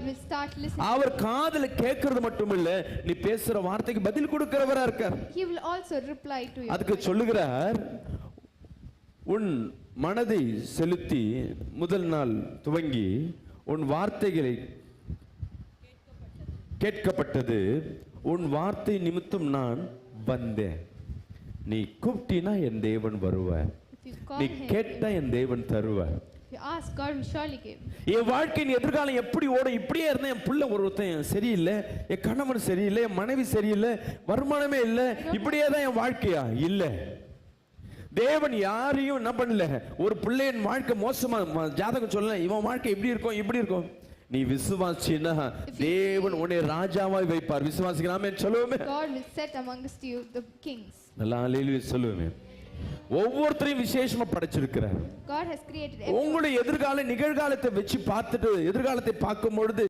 will start listening. அவர் காதுல கேட்கிறது மட்டுமில்ல, நீ பேசுற வார்த்தைக்கு பதில் கொடுக்கிறவரா இருக்கார். He will also reply to you. அதுக்கு சொல்லுகிறார், உன் மனதை செலுத்தி முதல் நாள் துவங்கி உன் வார்த்தைகளை கேட்கப்பட்டது, உன் வார்த்தை நிமித்தம் நான் வந்தேன். நீ கூப்பிட்டீனா என் தேவன் வருவார், நீ கேட்டா என் தேவன் தருவார். If you ask, God will surely give. என் வாழ்க்கையின் எதிர்காலம் எப்படி ஓடும்? இப்படியே இருந்தா என் புள்ள ஒருத்தன் சரியில்லை, என் கணவன் சரியில்லை, என் மனைவி சரியில்லை, வருமானமே இல்லை, இப்படியே தான் என் வாழ்க்கையா? இல்லை. தேவன் யாரையும் என்ன பண்ணல, ஒரு பிள்ளையின் வாழ்க்கை மோசமா ஜாதகம் சொல்லல, இவன் வாழ்க்கை இப்படி இருக்கும் இப்படி இருக்கும். நீ விசுவாசினா தேவன் உன்னை ராஜாவாய் வைப்பார். விசுவாசிக்கலாமே சொல்லுவோமே. God will set amongst you the kings. நல்லா ஹல்லேலூயா சொல்லுவோமே. ஒவ்வொருத்தரையும் விசேஷமா படைச்சிருக்கிறார். God has created everyone. உங்களுடைய எதிர்கால நிகழ்காலத்தை வச்சு பார்த்துட்டு எதிர்காலத்தை பார்க்கும் பொழுது